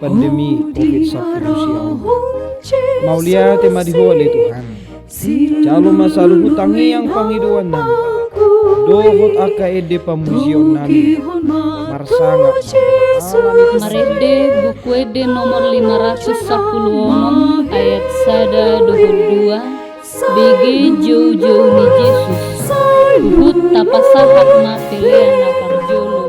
pandemi COVID-19 siang. Maulia tema diho oleh Tuhan. Calo masalah hutangi yang pangiduan nami. Dohot aka ede pamusion nami. Marsanga. Marede buku ede nomor 516 ayat 122. Bege jauh-jauh ni Yesus. Hut tapasahat ma pelean na parjolo.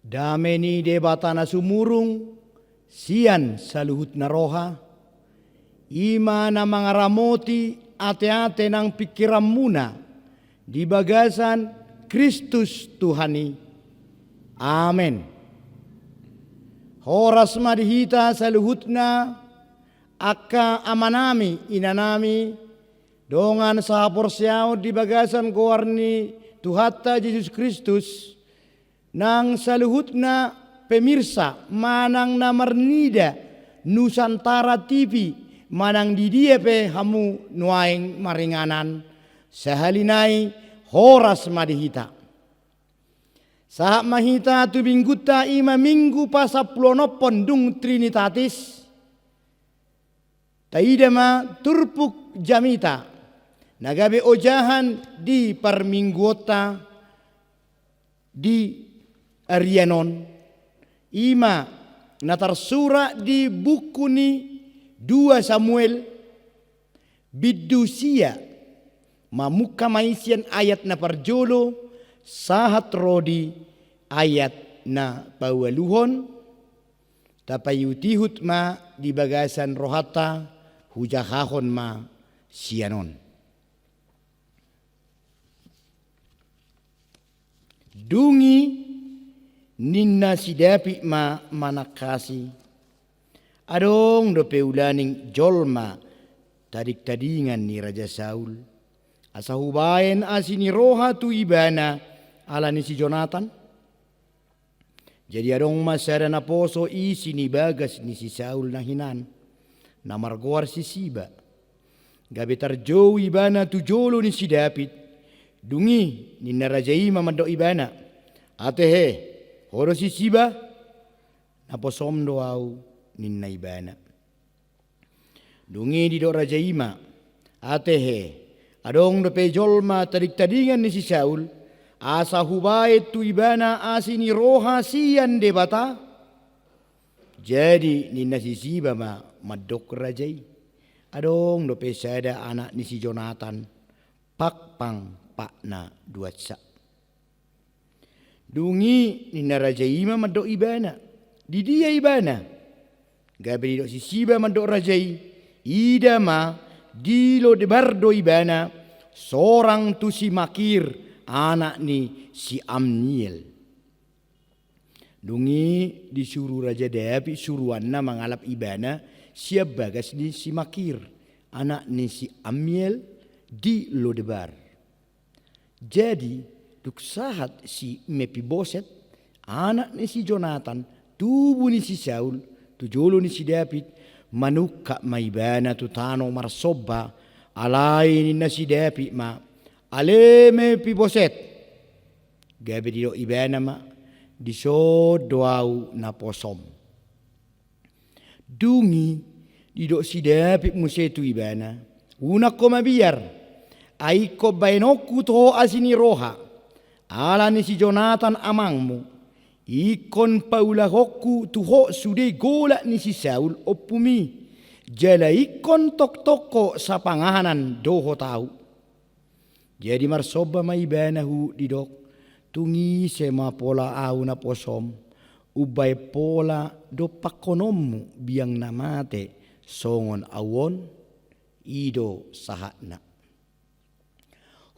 Dameni debatana sumurung, sian saluhut naroha, ima na mga ramoti ate-ate ng pikiran muna, di bagasan Kristus Tuhani. Amen. Horas madihita saluhut na, akka amanami inanami, dongan sa porsyao di bagasan goarni Tuhata Yesus Kristus, nang saluhut na pemirsa manang na marnida Nusantara TV manang di dia pe hamu nuaing maringanan sahalinai horas madihita. Sahak mahita tu mingguta ima minggu pasaplonopon dung Trinitatis. Taidama turpuk jamita nagabe ojahan di parmingguota di Arianon ima natarsura di buku ni 2 Samuel bidusia mamuka maisian ayat na parjolo sahat rodi ayat na pawaluhon tapayutihut ma di bagasan rohata hujahahon ma sianon. Dungi ninna sidapi ma manakasi adong do peulaning jolma tadik-tadingan ni Raja Saul asa hubayen asini roha tu ibana ala ni si Jonathan. Jadi adong masada na poso isi ni bagas ni si Saul na hinan na margoar si Siba gabe tarjo ibana tu jolo ni si David dungi ninna Raja Ima mado ibana atehe horo si Siba naposom doau ninna ibana. Dungi di do Raja Ima atehe adong do pejolma tadik-tadingan ni si Saul asa hubae tu ibana asini roha sian debata. Jadi ninna si Siba ma madok rajai adong do pesada anak ni si Jonathan pakpang pakna duatsa. Dungi ninna Raja Ima madok ibana di dia ibana gabe di do si Siba madok rajai ida ma di lo de bardo ibana sorang tu si Makir anak ni si Amniel. Dungi disuruh Raja David suruhanna mangalap ibana siap bagas ni si Makir anak ni si Amniel di Lodebar. Jadi duk sahat si Mepiboset anak ni si Jonathan tubuh ni si Saul tujolo ni si David manukka maibana tu tano marsoba alai ni na si David ma ale Mepiboset gabe di do ibana ma di so doau na posom. Dungi di do si David musetu ibana unak ko mabiar ai ko bainoku to asini roha ala ni si Jonathan amangmu ikon paula hoku tuho sude gola ni si Saul opumi jala ikon tok toko sa pangahanan doho tau. Jadi marsoba maibanahu didok tungi sema pola au na posom ubay pola do pakonommu biang namate songon awon ido sahatna.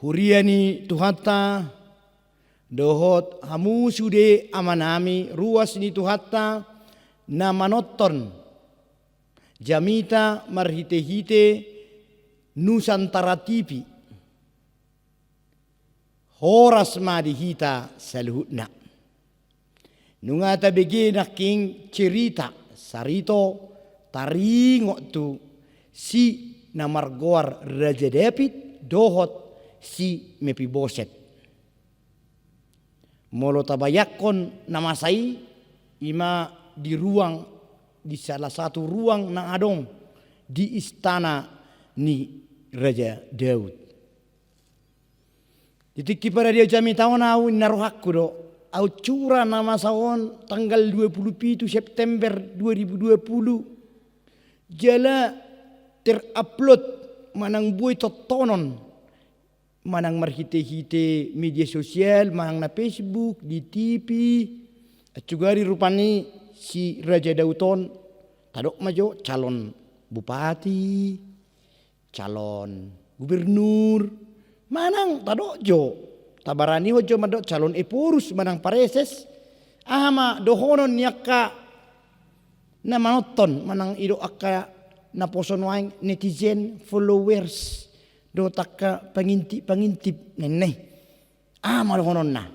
Huriani tuhata dohot hamu sude amanami ruas ni tuhata na manoton jamita marhite-hite Nusantara TV horas madihita saluhutna. Nungata begi naking cerita sarito taringo tu si namargoar Raja David dohot si Mefiboset. Molo tabayakon namasai ima di salah satu ruang na adong di istana ni Raja Daud. Ditiki pada dia jami tahun au narohakku do. Au cura nama sawon tanggal 27 September 2020. Jala terupload manang buay totonon. Manang marhite-hite media sosial, manang na Facebook, di TV. At juga rupani si Raja Dauton tadok majo calon bupati, calon gubernur, manang tadok jo. Tabarani hojo madok calon epurus manang pareses. Ama dohonon nyaka na manoton manang ido aka na poson waing netizen followers do taka pangintip neneh. Ama dohonon na.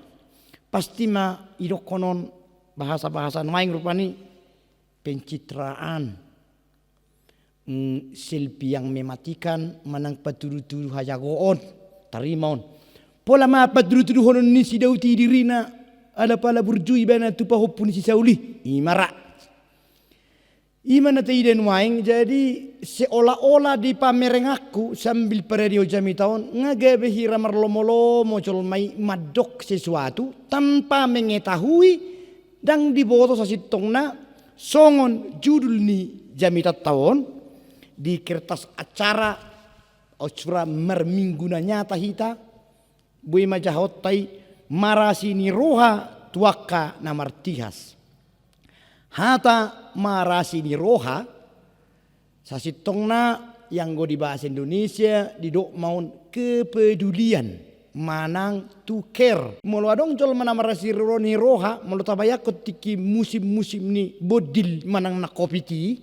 Pasti ma ido konon bahasa-bahasa waing rupani pencitraan. Selfie yang mematikan manang patudu-tudu hajagoon tarimaon. Pola mapat dulu honon ni si Dauti dirina ada pala burjui bana tupa hopun si Sauli imara. Imana taiden waing jadi seolah-olah di pamereng aku sambil pada dia jami tahun ngagabe hira marlomo-lomo colmai madok sesuatu tanpa mengetahui dan diboto sasitongna songon judul ni jami tahun di kertas acara ocura mermingguna nyata hita bui majahot tai marasi ni roha tuaka na martihas. Hata marasi ni roha sasitongna yang go di bahasa Indonesia didok maun kepedulian manang to care. Molo adong jol mana marasi ni roha molo tabayakot tiki musim-musim ni bodil manang na kopiti.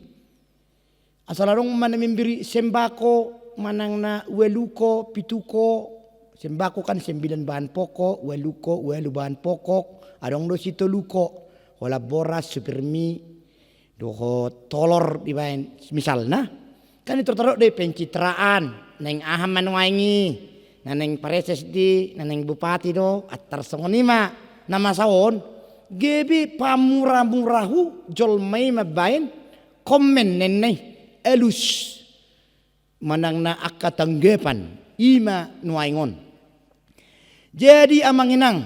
Asal adong mana memberi sembako manang na weluko pituko. Sembako kan 9 bahan pokok, weluko, welu bahan pokok, adong do sito luko, wala boras, supermi, doho tolor di bahan, misalnya, kan itu taruh deh pencitraan, neng aham manuangi, neng pareses di, neng bupati do, atar songonima, nama sawon, gebi pamurah-murahu, jol may mabayan, komen neneh, elus, manang na akatanggapan, ima nuaingon. Jadi amanginang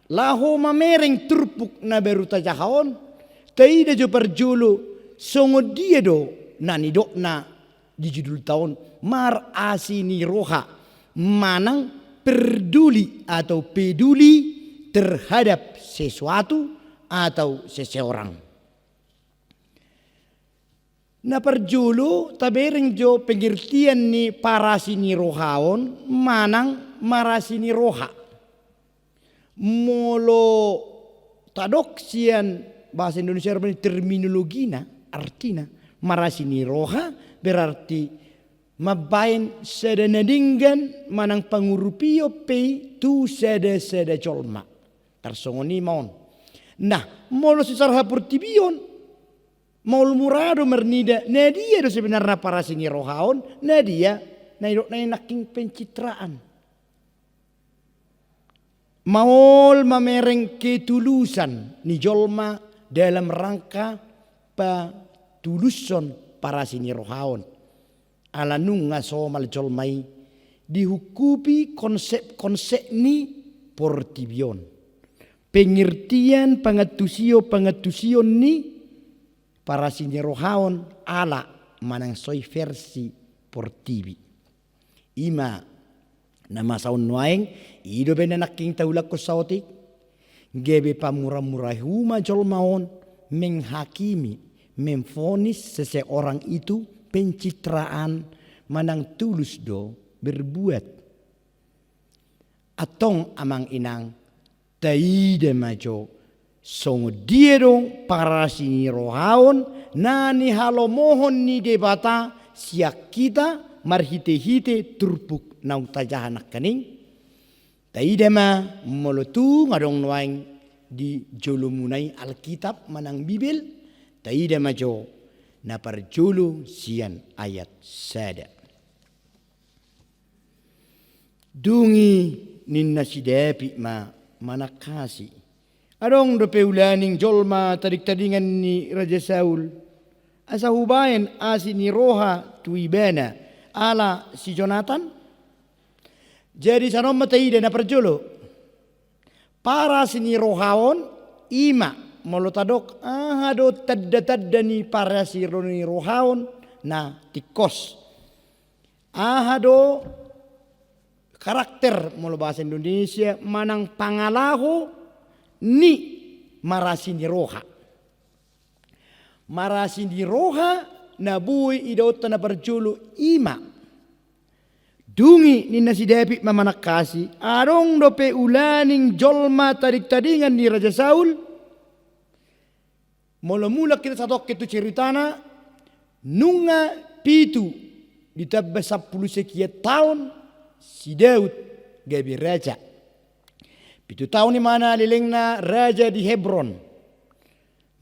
laho mamereng turpuk na beruta jahon taida jo perjulu songo dia do nani dok na di judul tahun mar asini roha manang peduli atau peduli terhadap sesuatu atau seseorang. Na perjulu tabereng jo pengertian ni parasini rohaon manang marasini roha. Molo tadok sian bahasa Indonesia terminologina artina marasini roha berarti mabain sedanadinggan manang pangurupio pe tu seda colma tersongoni maun. Nah molo secara hapurtibion maul murado mernida nadia do sebenarnya parasini rohaon nadia naidok naking pencitraan. Maul mamereng ketulusan ni jolma dalam rangka patuluson para sini rohaon. Ala nunga somal jolmai dihukupi konsep-konsep ni portibion. Pengertian pengetusion ni para sini rohaon ala manang soy versi portibi. Ima nama saun nuaing ido bena naking taulak ko sautik gebe pamurah-murah huma jolmaon menghakimi memfonis seseorang itu pencitraan manang tulus do berbuat atong amang inang taide majo songo dia dong para sini rohaon nani halomohon ni debata siak kita marhite-hite turpuk nau tajahanak kaning Taidama molotu ngadong nuaing di jolumunai Alkitab manang Bibil. Taidama jo na parjulu sian ayat sada. Dungi ninna sidapi manakasi. Adong do peulaning jolma tadik-tadingan ni Raja Saul. Asa hubayan asi ni roha tuibana ala si Jonathan. Jadi sanom mataida na perjolo. Para sini rohaon ima molotadok ahado tadda ni para si rohaon na tikos. Ahado karakter molo bahasa Indonesia manang pangalaho ni marasini roha. Marasini roha na bui idota na berjulu ima. Dungi ni nasi David mamanakasi arong dope ulaning jolma tadik-tadingan ni Raja Saul. Mula-mula kita sadok itu ceritana nunga pitu ditambah 10 sekian tahun si Daud gabi raja. Pitu tahun di mana lilingna raja di Hebron.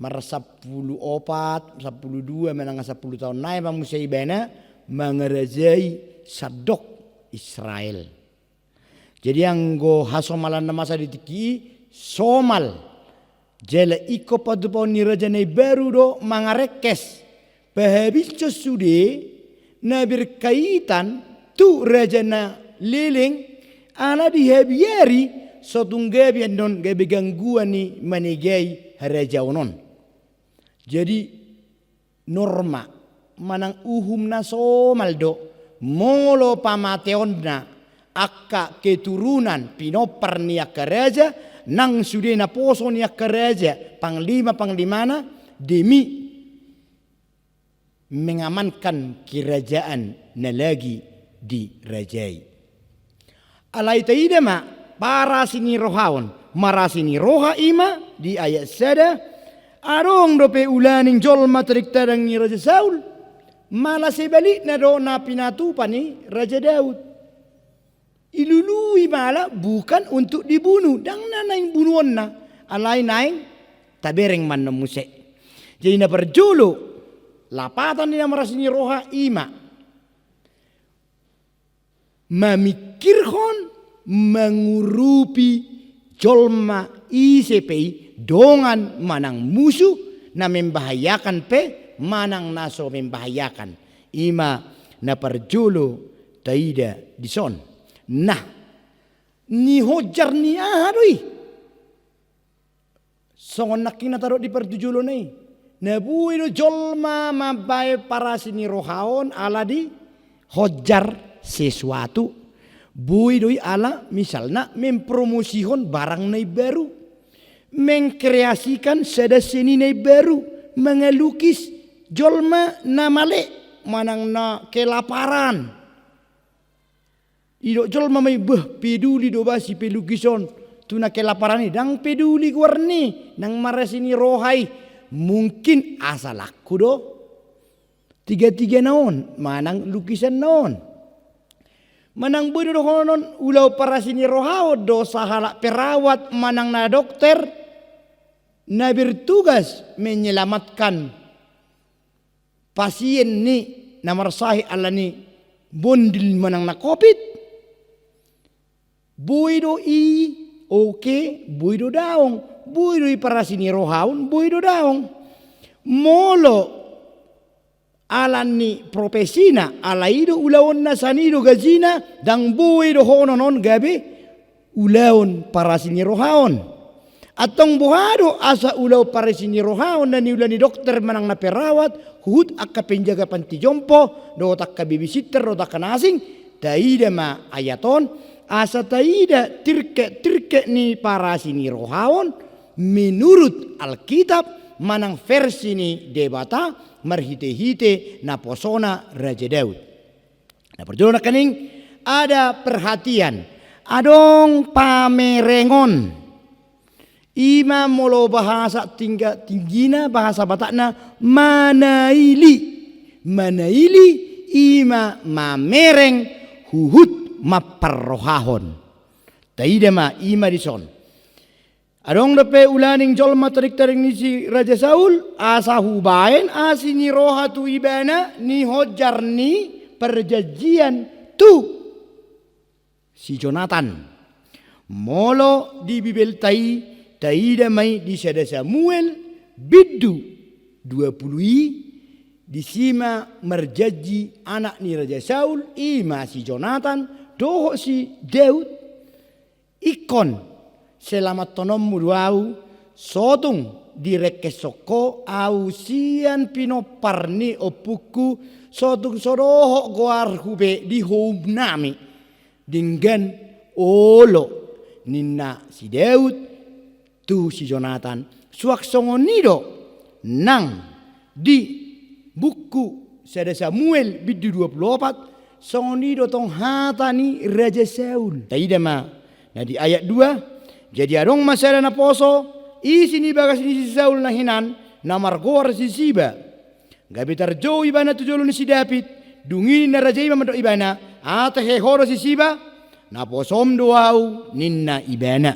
Mar 10 opat, 12 menang 10 tahun naik bang musaibana mengerajai Sadok Israel. Jadi yang go hasomalan na masa ditiki somal. Jela iko padupon ni raja na baru do mangarekes. Pahabis sude na berkaitan tu raja na liling ala dihabiari sotung gabi non gabi gangguan ni manigay raja onon. Jadi norma manang uhum na somal do molo pamateon na akka keturunan pinopar ni akka raja nang sude na poso ni akka raja panglimana demi mengamankan kerajaan na lagi dirajai. Alai taidama para sini rohaon marasini roha ima di ayat sada arong dope ulaning jolma tarik-tarang ni Raja Saul malah sebalik na do na pinatupan ni Raja Daud. Ilului malah bukan untuk dibunuh. Dang na naing bunuan na. Alay naing tabereng man na musik. Jadi na perjulu. Lapatan ni na marasini roha ima. Mamikirhon mengurupi jolma ICPI dongan manang musuh na membahayakan pe manang naso membahayakan. Ima na perjulu taida dison. Nah, ni hojar ni ahadoy. Songon naking nataro di pertujulo ni. Nabuhi do jolma mabay para sini rohaon ala di hojar sesuatu. Bui doi ala misalnya mempromosihon barang nai baru. Mengkreasikan sada seni nai baru. Mengelukis jolma na male manang na kelaparan. Idok jol mamay peduli do ba si pelukison tu na kelaparan ni dang peduli warni nang marasini rohay mungkin asal aku do tiga naon manang lukisan naon manang bodo do honon ulau parasini rohao do sahala perawat manang na dokter na bertugas menyelamatkan pasien ni na marsahi ala ni bondil manang na COVID. Buido buido daong, buido para sini rohaun, buido daong. Molo alan ni profesina, ala ido ulaon na sanido gazina, dang buido hononon gabi, ulaon para sini rohaun. Atong buhado asa ulaw para sini rohaun na niula ni dokter manang na perawat, hud akka penjaga panti jompo, do takka babysitter, do takka nasing, taida ma ayaton, asa taida tirke ni para sini rohaon menurut Alkitab manang versi ni debata marhite-hite na posona Raja Daud. Nah perjalanan kening ada perhatian adong pamerengon ima molo bahasa tinggina bahasa Batakna manaili ima mamereng huhut maperrohahon Taidama ima dison. Adong dape ulaning jolma tarik-tarik ni si Raja Saul asa hubain asini roha tu ibana ni hojar ni perjanjian tu si Jonathan. Molo di Bibel taida mai di sada Samuel bidu 20 di sima merjaji anak ni Raja Saul ima si Jonathan doho si Daud ikon selamat tonom muduau sotung direkesoko au sian pinoparni opuku sotung soroho goar hube di nami dengan olo ninna si Daud tu si Jonathan suak songonido nang di buku sada Samuel bidu 24 songonido tong hatani Raja Saul taidama. Nah di ayat 2 jadi adong masalah na poso isi ni bagas ni si Saul na hinan na margor si Siba gabi tarjo ibana tujolo ni si David dungin na Raja Ima mado ibana ata hehoro si Siba na posom doau ninna ibana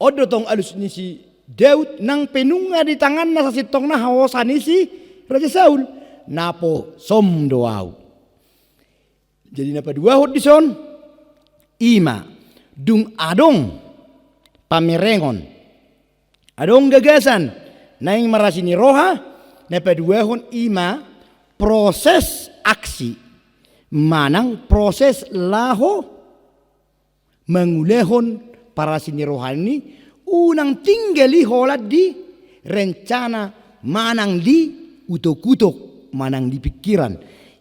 odo tong alus ni si Daud nang penunga di tangan na sa sitong na hawasan ni si Raja Saul na posom doau. Jadi napa dua hot dison ima dung adong pamerengon adong gagasan naing marasini roha na paduahon ima proses aksi manang proses laho mengulehon para sini rohani unang tinggali holat di rencana manang di utok-utok manang di pikiran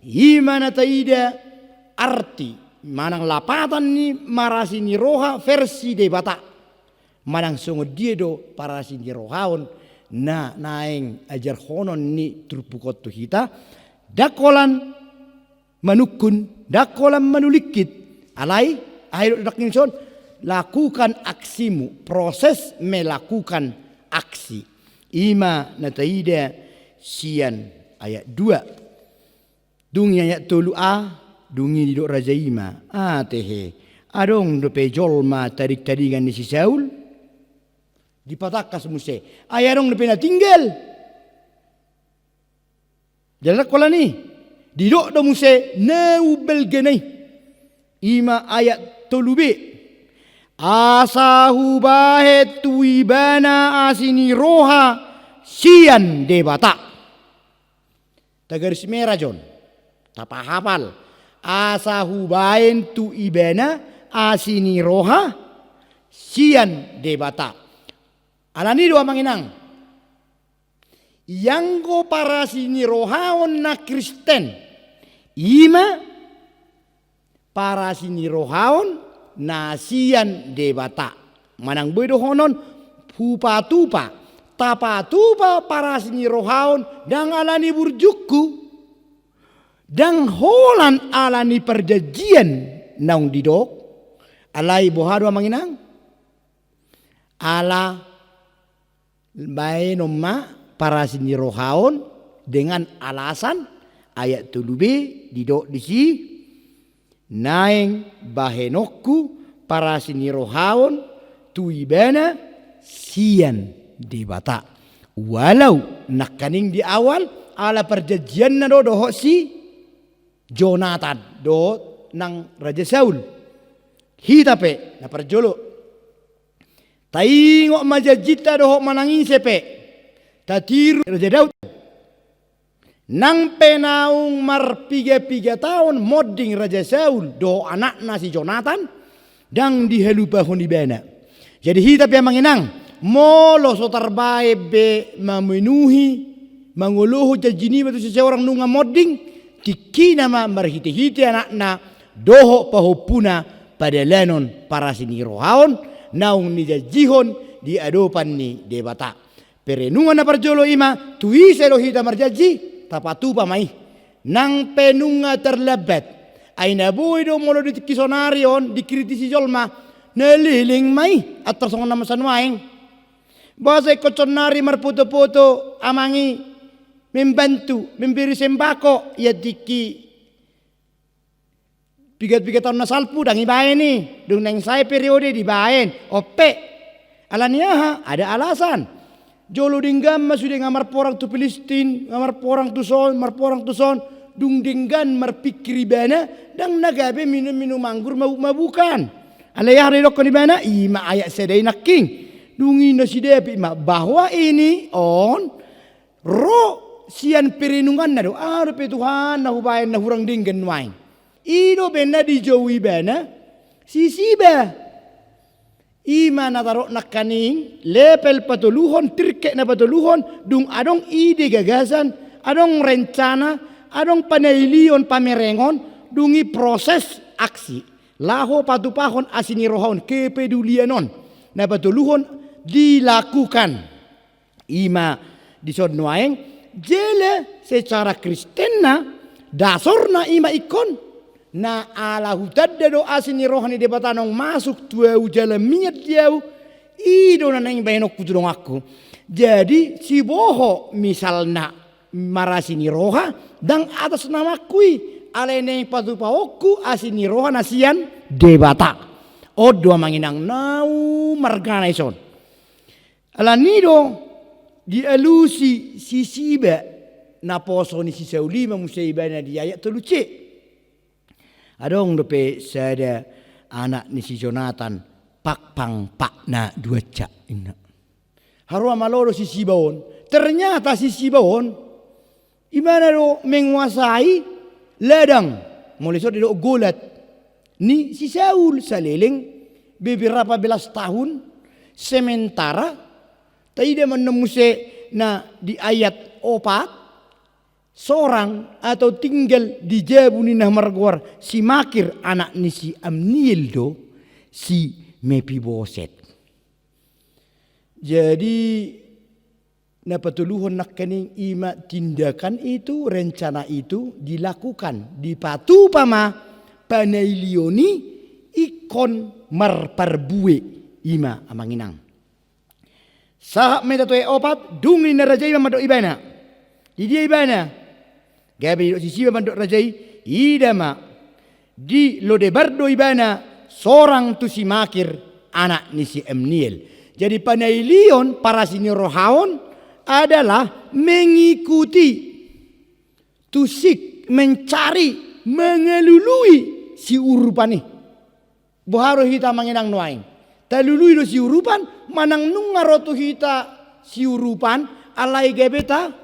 ima na taida arti manang lapatan ni marasini roha versi debata manang sungod dia do para sini rohaon na naeng ajar honon ni trupukot tu kita dakolan manukun dakolan manulikit alai ayo dakinson lakukan aksimu proses melakukan aksi ima na taida sian ayat 2 dungi ayat 3a dungi di dok Raja Ima tehe adong do pejolma tarik-tarikan ni si Saul dipatakas muse ayarong do pena tinggal jalan kola ni didok do muse neubel genai ima ayat 3b asahu bahet tuibana asini roha sian debata tagaris merah John tapa hafal asahu bahen tu ibana asini roha sian debata alani doa manginang yanggo para sini rohaon na Kristen ima para sini rohaon na sian debata manang bedo honon pupa-tupa tapa-tupa para sini rohaon dang alani burjuku dang holan alani perjanjian naung didok alai bohado manginang ala bae nomma para sini rohaon dengan alasan ayat 7b didok disi naeng bahenokku para sini rohaon tuibana sian debata walau nakaning di awal ala perjanjian na do si Jonathan do nang Raja Saul hitape na perjolo taingok majajita dohok manangin sepe tatiru Raja Daud nang penaung mar 3 tahun modding Raja Saul do anak nasi Jonathan dang dihelupahon di bena jadi hitap yang manginang molo so terbae be memenuhi manguluhu jajini batu seseorang nunga modding tiki nama marhiti-hiti anakna doho pahopuna pada lenon para sini rohaon naung ni jajihon di adopan ni debata perenungan na parjolo ima tuise lo hita marjaji tapatu pa mai nang penunga terlebat ay nabuhay do molo di kisonarion dikritisi jolma neliling mai at tersongon nama sanwaing bahasa koconari marputo-puto amangi membantu memberi sembako ya diki Pigat-pigat tahun na salpu dang ibayan ni. Dung nang saya periode dibayan. Ope. Alaniaha ada alasan. Jolo dinggam sudah ngamar porang tu Palestin, ngamar porang tu son, dung dinggan marpikiri bana, dang nagabe minum anggur mabukan. Alayah redok ni bana, ima ayat sedai naking. Dungi na sidepi ma bahwa ini on ro sian perenungan na do. Pe Tuhan na hubayan na hurang dinggan wain. Ido bena dijauhi bana, sisiba. Ima natarok nakaning lepel patuluhon tirke na patuluhon dung adong ide gagasan adong rencana adong panailion pamerengon dungi proses aksi laho patupahon asinirohon kepedulianon na patuluhon dilakukan ima disodnoaeng jele secara Kristen na dasorna ima ikon na ala hutadda do asini rohani de batanong masuk tuau jalan miat jauh ido na nang bayanok putudong aku. Jadi si boho misalna marasini roha dang atas nama kui ale neng patupaoku asini roha nasian debata. Odo manginang nau margana ison. Ala nido dialusi si siba na poso ni si saulima musaibana di ayat teluce. Adong dope sada anak ni si Jonathan pakpang pakna dua cak ina. Harua maloro si Sibaon. Ternyata si Sibaon imana do menguasai ladang. Mulai so do golat. Ni si Saul saleleng beberapa belas tahun sementara taida menemuse na di ayat 4 seorang atau tinggal di Jabuni nah margwar si Makir anak ni si Amniel do si Mepiboset. Jadi napatuluhon nak kaning ima tindakan itu rencana itu dilakukan di patu pama panailioni ikon marparbue ima amanginang. Sahak metatoe opat dungi na rajai mamado ibana. Di dia ibana. Gabi si siba mandok rajai idama di Lodebardo ibana seorang tu si Makir anak ni si Amniel. Jadi panailion para sinirohaon adalah mengikuti tusik mencari mengelului si urupan ni. Boharo hita manginang noaing. Talului do si urupan manang nungarotu hita si urupan alai gebeta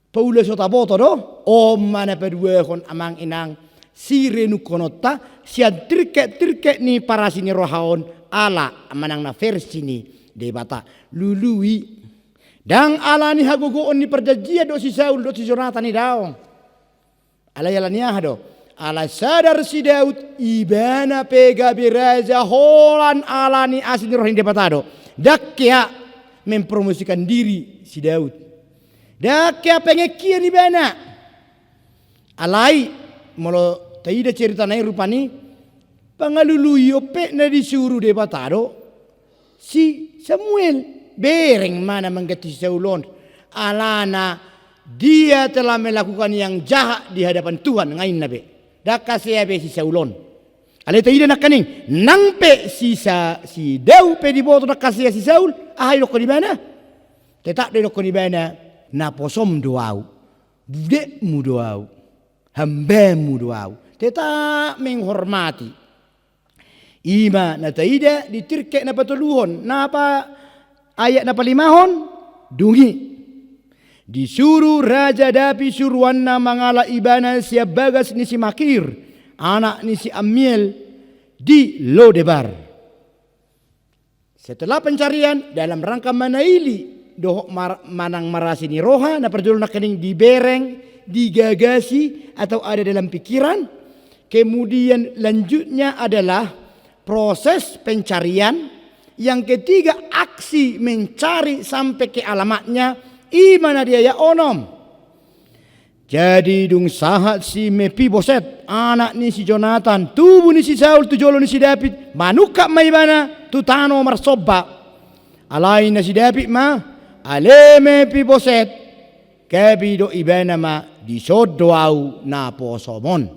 Paula sota boto do o mana pedua kon amang inang si renu konota sian tirket ni para sini rohaon ala amanang na versi ni debata lului dang ala ni hagogoon ni perjanjian do si Saul do si Jonathan ni daong ala yalania do ala sadar si Daud ibana pega biraja holan ala ni asini rohin debata do dakya mempromosikan diri si Daud. Dak kaya pengekian ni bana. Alai molo taida cerita nai rupani pangalului ope na disuruh de batado si Samuel bereng mana menggati Saulon alana dia telah melakukan yang jahat di hadapan Tuhan ngain nabe. Dak kasih abe si Saulon. Alai taida nak kaning nangpe si Daud pe di boto nak kasih si Saul ahai lokon di bana. Tetap de lokon di bana. Na posom doau, budekmu doau, hambamu doau, tetap menghormati. Ima na taida ditirkek na patuluhon, napa ayat na palimahon, dungi. Disuruh Raja Dapi suruhan na mangala ibana siya bagas ni si Makir, anak ni si Ammiel di Lodebar. Setelah pencarian dalam rangka manaili, dohok manang marasini roha na perjalanan kening dibereng, digagasi atau ada dalam pikiran. Kemudian lanjutnya adalah proses pencarian. Yang ketiga aksi mencari sampai ke alamatnya imana dia ya onom. Jadi dung sahat si Mepiboset anak ni si Jonathan tubuh ni si Saul tu jolo ni si David manuka maibana tu tano marsoba alain na si David ma ale Mepiboset kabido ibana ma disodoau na posomon.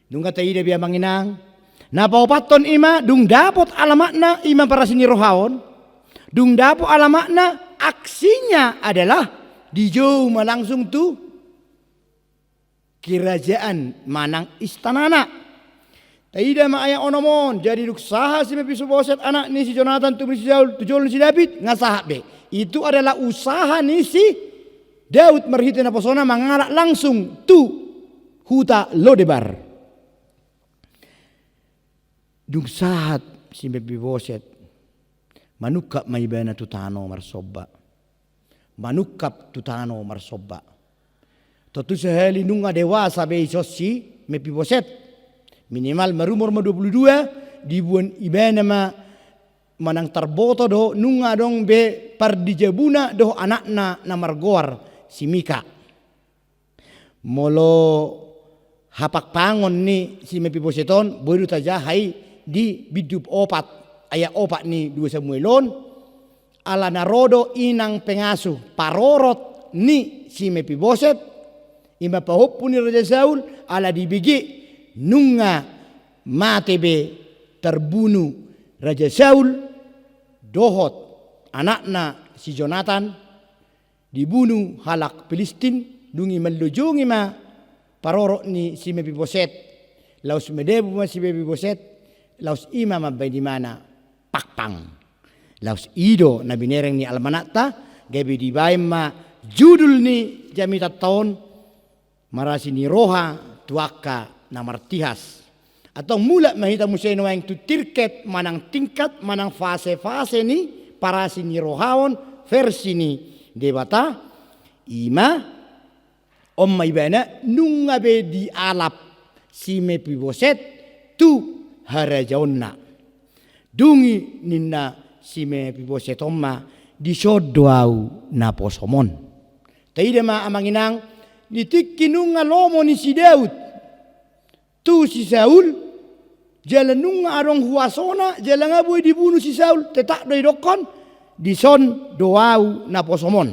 Dung kata ida biya manginang. Napaupaton ima dung dapot alamakna ima para sini rohaon. Dung dapot alamakna aksinya adalah dijauh langsung tu kerajaan manang istanana. Taida maaya onomon jadi duksaha si Mefiboset anak ni si Jonathan tu si Saul tu Jol si David ngasahak be. Itu adalah usaha ni si Daud merhiti na posona mangarak langsung tu huta Lodebar. Dung sahat si Mefiboset manukap maibana tutano marsoba. Manukap tutano marsoba. Totu sehali nunga dewasa be isosi Mefiboset. Minimal marumur 22 dibuan ibana manang terboto do nunga dong be pardijabuna do anakna namargoar si Mika. Molo hapak pangon ni si Mefiboseton boy taja hai di bidup opat ayat opat ni 2 Samuelon ala narodo inang pengasuh parorot ni si Mefiboset ima pahopun ni Raja Saul ala dibigi nunga matebe terbunuh Raja Saul dohot anakna si Jonathan dibunuh halak Filistin dungi melujungi ma parorot ni si Mefiboset laus medebu ma si Mefiboset laus ima mabay di mana pakpang laus ido na binereng ni almanakta gabi di bayam ma judul ni jamita taon marasi ni roha tuaka na martihas atau mula mahita museno yang tu tirket manang tingkat manang fase-fase ni parasi ni rohaon versi ni debata ima omma ibana nunga be di alap si Mefiboset tu harajaonna dungi ninna si Mefiboset omma disodoau na posomon taida ma amanginang ditikki nunga lomo ni si Daud tu si Saul jalan nunga arong huasona jalan ngaboy dibunuh si Saul tetak doi dokon dison doau na posomon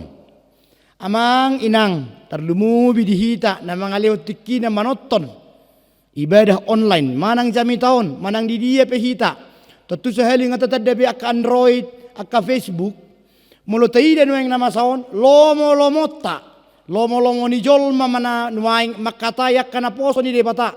amang inang terlumubi dihita na mga lewat tikki na manoton ibadah online manang jami taon manang di dia pehita tentu sehali ngata tadabi ak Android ak Facebook mulo taida nueng nama saon lomo ni jolma mana nuaing makatayak kana poso ni debata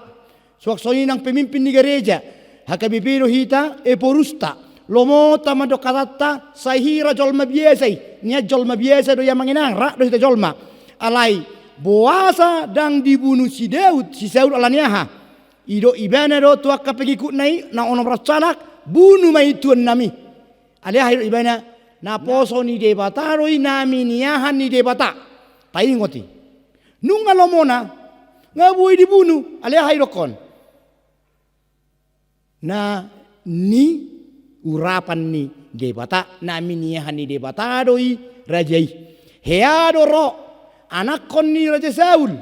suaksoni nang pemimpin ni gereja hakabipiro hita porusta lomo tama do katata sahira jolma biasa nya jolma biasa do yang manginang rak do hita jolma alai boasa dang dibunuh si Daud si Saul alaniaha ido ibana do tuaka pegikut nai na ono rasalak bunuh mai tuan nami alia ido ibana na poso ni debata roi nami niahan ni debata paingoti nunga lomona ngaboy dibunuh alia hairokon na ni urapan ni debata nami niahan ni debata doi rajai heado ro anak kon ni Raja Saul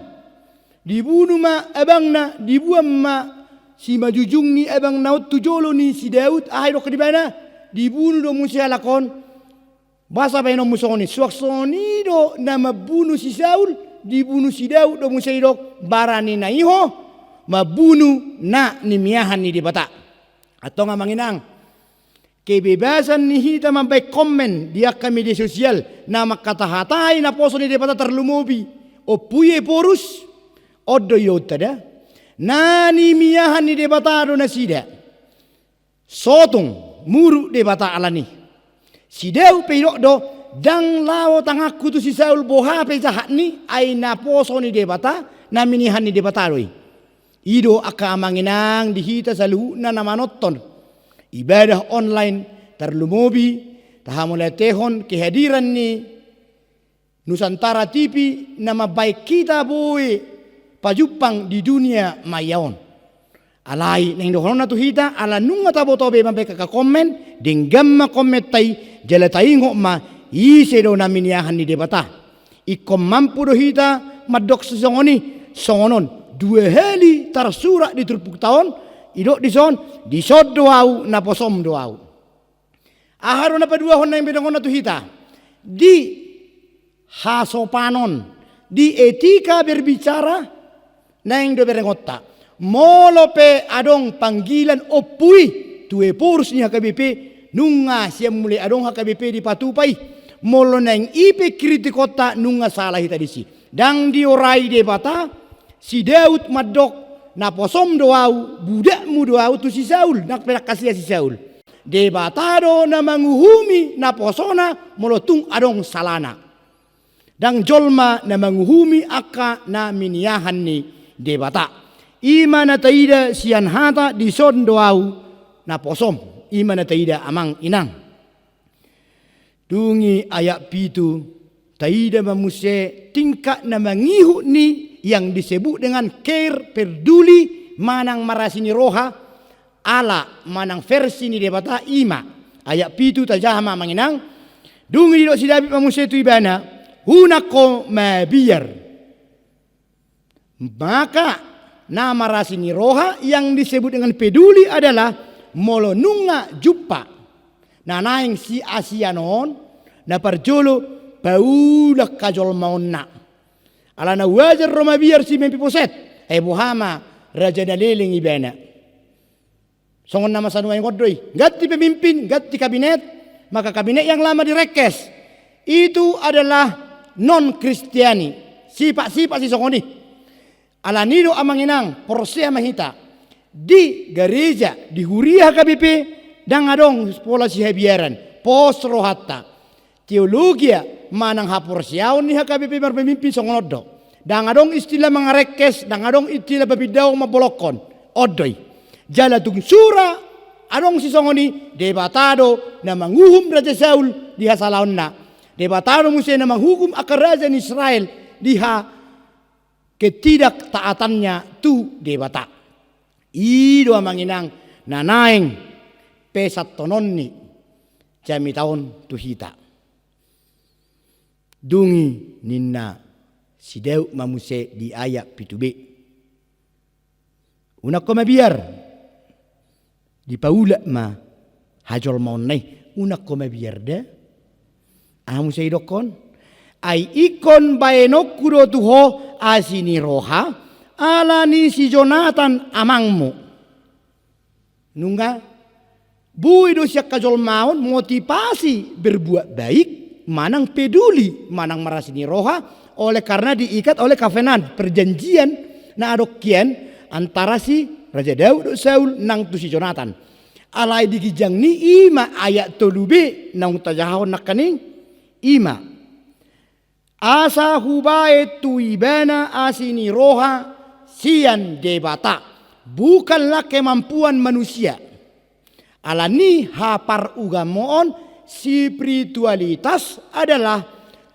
dibunuh ma abangna dibuang ma si majujung ni abang naut tujolo ni si Daud ahai dok di mana dibunuh do musia lakon basa baino musoni suaksoni do nama bunuh si Saul dibunuh si Daud do musia dok barani na iho mabunuh na ni miahan ni dibata atau ngamanginang kebebasan ni hita mampai komen di akun media sosial nama kata hatai na poso ni dibata terlumubi opuye porus odo yotada nani miahan ni debata do nasida sotong muru debata alani sideu peiro do dang lao tangaku tu si Saul boha pe jahat ni ai na poso ni debata na minihan ni debata roi ido aka manginang dihita salu na namanoton ibadah online terlumubi tahamula tehon kehadiran ni Nusantara TV nama baik kita boy pajupang di dunia mayaon alai neng dohon na tuhita ala nunga tabo tobe mampe ka komen dinggamma kometai jala taingo ma ise do naminiahan ni debata ikom mampu dohita madok sesongoni songonon 2 heli tarsura di turpuk tahun idok di sod doau na posom doau aharo na padua hon na bedongon na tuhita di hasopanon di etika berbicara neng do berengotta Molope adong panggilan opui tue purus ni HKBP nunga siya muli adong HKBP di patupai molo nang ipe kritikota nunga salah itadisi dang diorai de bata si Daud madok na posom doau budak mu doau tu si Saul nak pelak kasih si Saul de batado na manguhumi na posona molo tung adong salana dang jolma na manguhumi aka na miniahan ni de bata ima na taida sian hata di son doau na posom ima na taida amang inang dungi ayak pitu taida mamuse tingkat na mangihu ni yang disebut dengan care peduli manang marasini roha ala manang versi ni debata ima ayak pitu tajahama manginang dungi dok si David mamuse tu ibana hunako mabiar maka nama rasini roha yang disebut dengan peduli adalah molonunga jumpa. Na naing si asianon na parjolo paulak kajol maonna. Ala na wajar Roma biar si mempi poset. Buhama raja daliling ibana. Songon nama sanuai ngodoi. Gati pemimpin, gati kabinet. Maka kabinet yang lama direkes. Itu adalah non-Kristiani. Sifat-sifat si songoni. Ala nido amanginang porsea mahita di gereja di Huria HKBP dang adong pola si hebiaran pos rohatta teologia manang haporsiaon ni HKBP berpemimpin songonodo dang adong istilah mangarekes dang adong istilah babidao mabolokon odoi jala tung sura adong si songoni debatado na manguhum Raja Saul diha salaonna debatado musia na manghukum akaraja ni Israel diha ketidaktaatannya tu debata. Ido amanginang nanaing pesat tononni jami taon tu hita. Dungi ninna sideu mamuse di ayat pitube. Una koma biar di paula ma hajol maunai una koma biar da amuse idokon ai ikon baenok kuro tuho asini roha alani si Jonathan amangmu nungga bui do siak kajol maun motivasi berbuat baik manang peduli manang marasini roha oleh karena diikat oleh kavenan perjanjian na adokian antara si Raja Daud Saul nang tu si Jonathan alai dikijang ni ima ayat tolube nang tajahon nakaning ima asa hubae tu ibana asini roha sian debata bukanlah kemampuan manusia alani hapar ugamoon spiritualitas adalah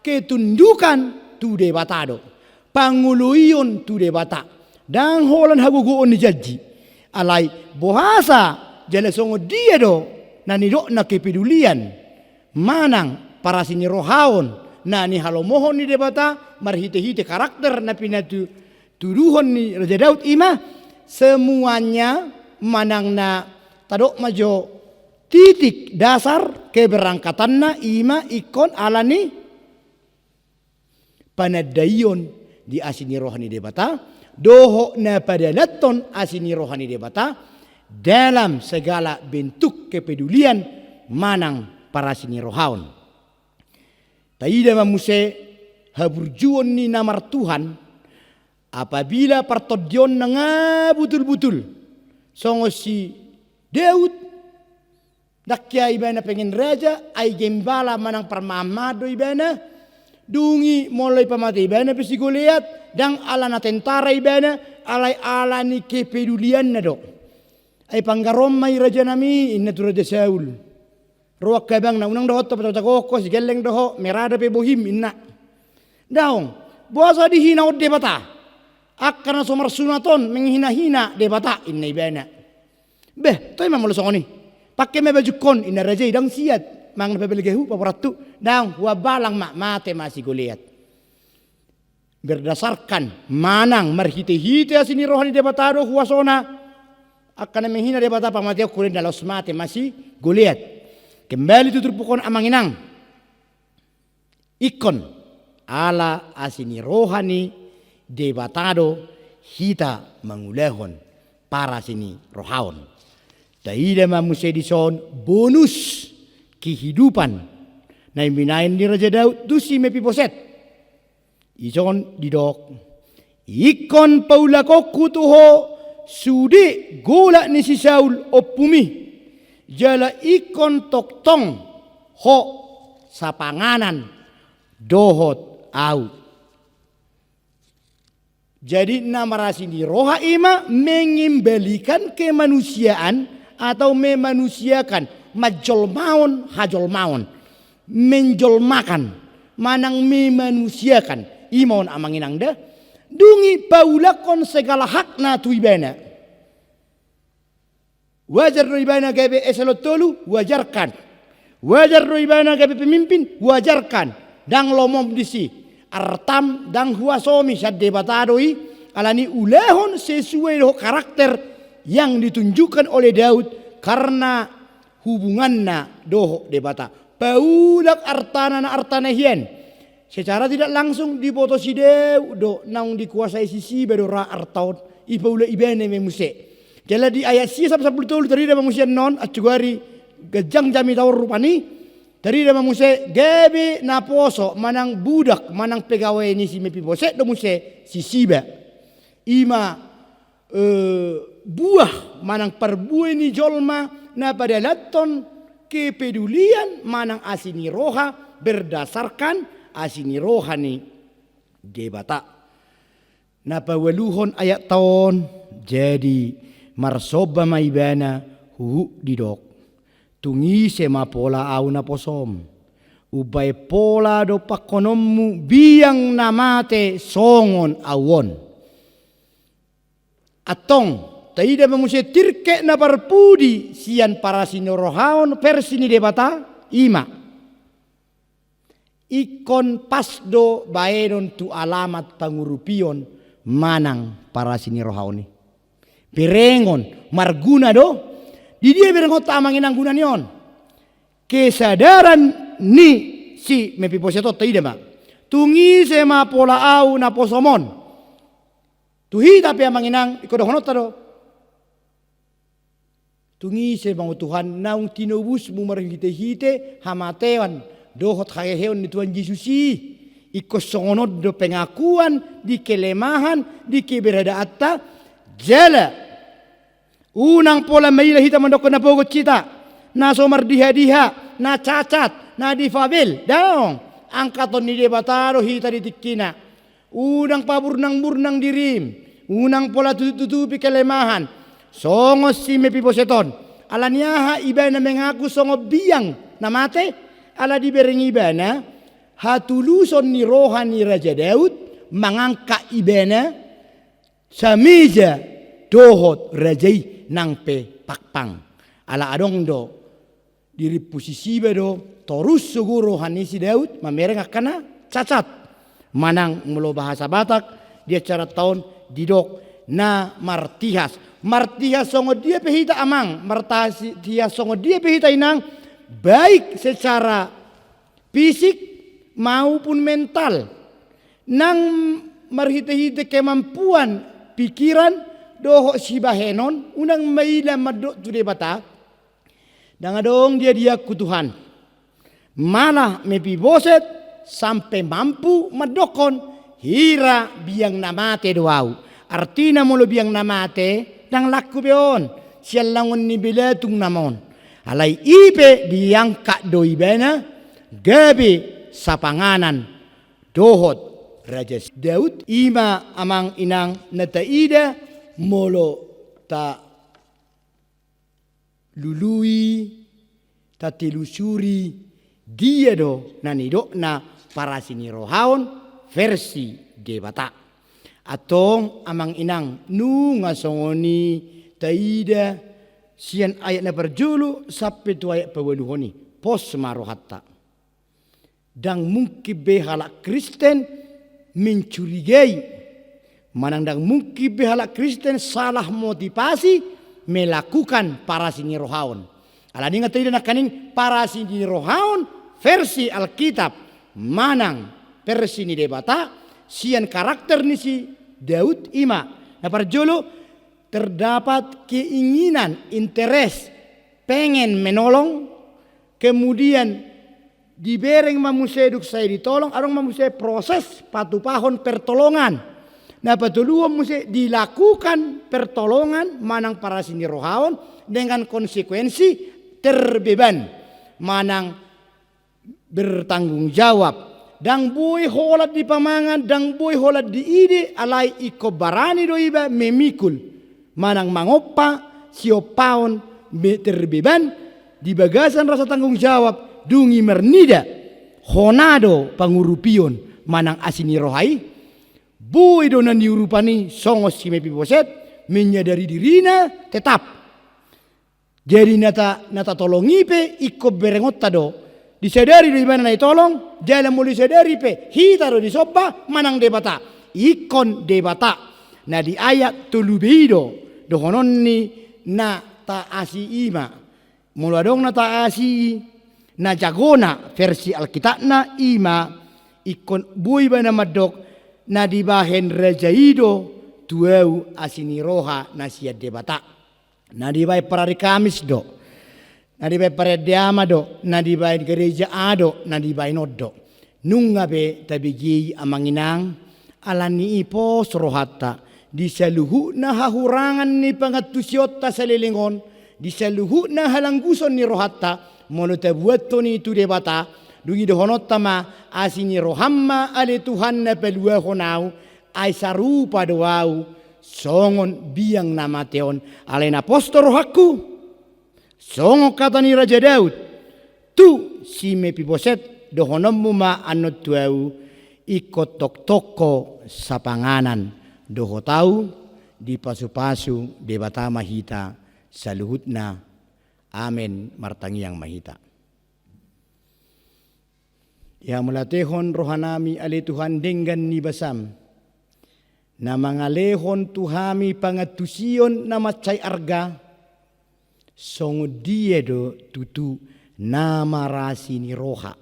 ketundukan tu debatado panguluyun tu debata dan holan haguguon ni jaji alai bohasa jala songo dia do nanidok na kepedulian manang para sini rohaon na ni halomohon ni debata marhite-hite karakter na pinatu tuduhon ni Raja Daud ima semuanya manang na tadok majo titik dasar keberangkatan na ima ikon alani panadayon di asini rohani debata doho na padalaton asini rohani debata dalam segala bentuk kepedulian manang para sini rohaon. Taida mamuse haburjuon ni namar Tuhan apabila partodion na nga butul-butul songo si Daud dakya ibana pengen raja ay gembala manang parmamado ibana dungi mulai pamati ibana pesi Goliat dang ala na tentara ibana alay ala ni kepedulian na do ay panggarom may raja nami inna tu Raja Saul ruak kabang na unang dohot tapos koko si geleng doho merada pe bohim inna daong buasa dihina od debata akana somar sunaton menghina-hina debata inna ibana beh toy mamalo songoni pakai me baju kon inna raja idang siat mang pebelgehu paporatu daong wabalang mak mate masih Goliat berdasarkan manang marhite-hite asini rohani debatado huasona akan menghina debata pamateo kurin dalos mate masih Goliat. Kembali tutur pukon amanginang ikon ala asini rohani debatado hita mangulehon para sini rohaon. Taida mamusia dison bonus kehidupan. Na minain ni Raja Daud tu si Mefiboset. Ison didok. Ikon paulako kutuho sudi gola ni si Saul opumi. Jala ikon toktong ho sa panganan dohot au. Jadi namarasi di roha ima mengembalikan kemanusiaan atau memanusiakan majolmaon hajolmaon menjolmakan manang memanusiakan imaon amanginang dah dungi paulakon segala hakna tu ibana wajar do ibana gabe eselot tolu wajarkan wajar do ibana gabe pemimpin wajarkan dang lomom disi artam dang huasomi sadde batadoi alani ulehon sesuai do karakter yang ditunjukkan oleh Daud karena hubungannya doh debata paulak artana hien secara tidak langsung dipotosi Daud do naung dikuasai sisi bedora artaun ipaula ibene memuse jadi ayat si sampai betul dari dalam manusia non acugari gejang jami tawar rupani dari dalam manusia gabe naposo manang budak manang pegawai ini si Mefiboset do muse si siba ima buah manang perbuah ni jolma na pada laton kepedulian manang asini roha berdasarkan asini rohani debata na paweluhon ayat tahun jadi marsoba maibana hu didok tungi sema pola au na posom ubay pola do pakonommu biang namate songon awon atong taida mamusia tirke na parpudi sian para sinorohaon persini debata ima ikon pasdo baenon tu alamat pangurupion manang para sinorohaoni perengon marguna do di dia berengot amangin anggunan yon kesadaran ni si Mefiboset taida ma tungi sema pola au na posomon tuhi tapi amanginang ikodohonot tado tungi se bangu Tuhan naung tinobus mumar hite hamatewan dohot hayeheon ni Tuhan Yesusi ikosongonot do pengakuan di kelemahan di keberadaata jala unang pola maila hita mandoko na pogot cita na somar diha na cacat na difabel daong angkaton ni debataro hita ditikina unang paburnang-burnang dirim unang pola tutupi kelemahan songos si Mefiboseton alaniaha ibana mengaku songo biang namate ala dibereng ibana hatuluson ni rohani Raja Daud mangangka ibana samija dohot rajai nang pe pakpang ala adong do diri posisi bedo torus sugu rohani si Daud mamereng akana cacat manang mulo bahasa Batak dia cara tahun didok na martihas songo dia pehita amang martihas songo dia pehita inang baik secara fisik maupun mental nang marhite-hite kemampuan pikiran doho sibahenon unang maila madok tu debata dangadong dia kutuhan malah Mefiboset sampai mampu madokon hira biang namate doau artina molo biang namate dang laku beon sial langon ni belatung namon alai ipe diangka doi bena gabe sapanganan dohot Raja Daud ima amang inang nataida molo ta lului ta telusuri dia do nanido na para sinirohaon versi debata atong amang inang nu ngasongoni taida sian ayat na perjulu sampai tu ayat paweluhoni pos marohatta dang mungkin behalak Kristen mencurigai manang dang mungkin behalak Kristen salah motivasi melakukan para sinirohaon ala ninga taida nakaning para sinirohaon versi Alkitab manang versi ni debata sian karakter ni si Daud ima na parjolo terdapat keinginan, interest, pengen menolong, kemudian dibereng mamuseduk saya ditolong, arong mamusia proses patupahon pertolongan. Nah patuluan musia dilakukan pertolongan manang para sini rohawan dengan konsekuensi terbeban, manang bertanggung jawab. Dang boy holat di pamangan, dang boy holat di ide, alai iko barani do iba memikul. Manang mangopa, siopaon terbeban, di bagasan rasa tanggung jawab, dungi mernida, honado pangurupion, manang asini rohai, boy do nan diurupani, songos si Mefiboset, menyadari dirina tetap. Jadi nata tolongi pe, iko berengot tado, disadari do ibana na itolong, jalan muli sadari pe, hita do disopa, manang debata, ikon debata. Na di ayat tulubido, dohonon ni na taasi ima, muladong na taasi, na jagona versi Alkitab ima, ikon buy ba na madok, na dibahen rajaido, tuau asini roha na siya debata. Na dibay parari Kamis do, na dibay paradiama do, na dibay gereja ado, na dibay noddo. Nung ngabe tabigi amanginang, alani ipo rohata, di saluhu na hahurangan ni pangatusyot ta sa lilingon, di saluhu na halangguson ni rohata, mono tabuato ni tu debata, dungi dohonot tama asini rohamma ale Tuhan na pelua honau, ay sarupa doau, songon biang nama teon, alena posto rohaku, songo kata ni Raja Daud, tu si Mefiboset dohonom muma anot tuau, ikot toko sa panganan, doho tau di pasu-pasu debata mahita saluhut na amen martangiang mahita. Ya mulatehon rohanami ale Tuhan denggan ni basam, na mangalehon tuhami pangatusion na macay arga, songo diedo tutu namarasi ni roha,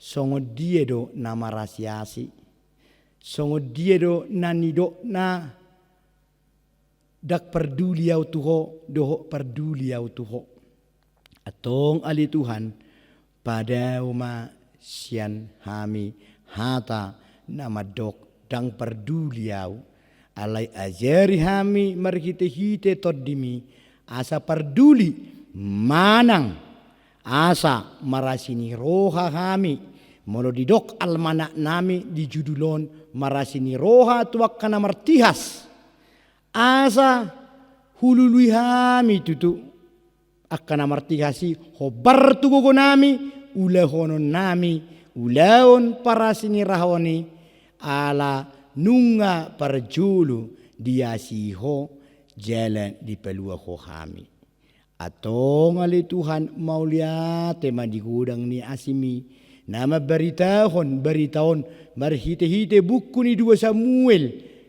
songo diedo namarasi asi, songo diedo nanido na dak perduliau tuho doho perduliau tuho. Atong ali Tuhan pada uma sian hami hata nama dok dang perduliau alai ajari hami marhite-hite toddimi asa perduli manang asa marasini roha hami molo didok almanak nami di judulon marasini roha tuak kana martihas asa hulului hami tutu akana martihasi hobar tugogo nami ulahonon nami ulaon parasini rahoni ala nunga parjulu diasiho jalan di pelua ho hami. Atong ali Tuhan mauliate mandi gudang ni asimi nama beritaon marhite-hite buku ni 2 Samuel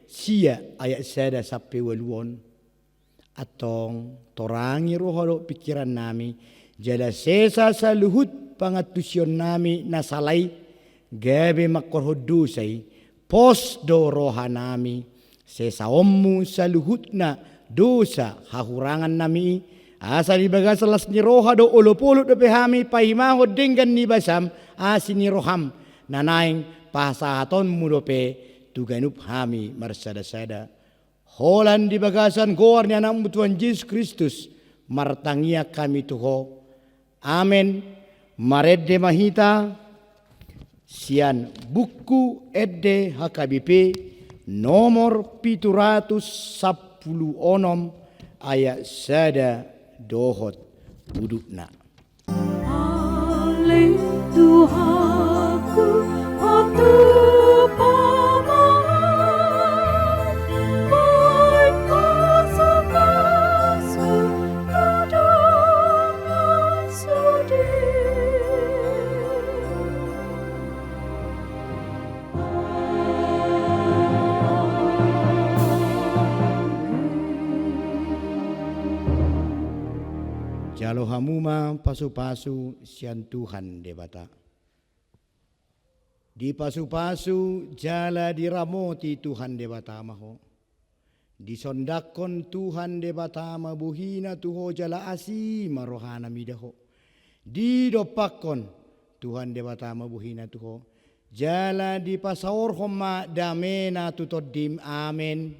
sia ayat 1 sampai 8. Atong torangi roho pikiran nami jala sesa saluhut pangatusyon nami nasalay gabe makorhodusay pos do roha nami sesa ommu saluhut na dosa hahurangan nami asa libaga salas ni roha do olopolo do pehami pahimahod denggan ni basam asin ni roham nanaing pasahaton mudope tuganup hami marsada-sada holan di bagasan goar ni anak Tuhan Yesus Kristus martangia kami tuho amen maredde mahita sian buku edde HKBP nomor 710 ayat 1 dohot budukna. Ale Tuhanku waktu paman baik masuk-masuk ke dalam sudi. Jalo hamuma pasu-pasu sian Tuhan debata. Di pasu-pasu jala diramoti Tuhan debata maho. Disondakon Tuhan de batama buhina tuho jala asi marohana midaho. Didopakon Tuhan de batama buhina tuho. Jala di pasaur homa damena tutodim. Amen.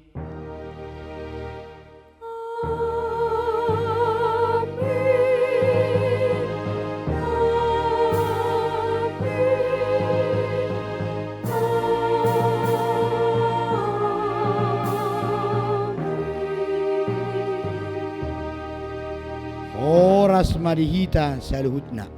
Oras marihita sa luhutna.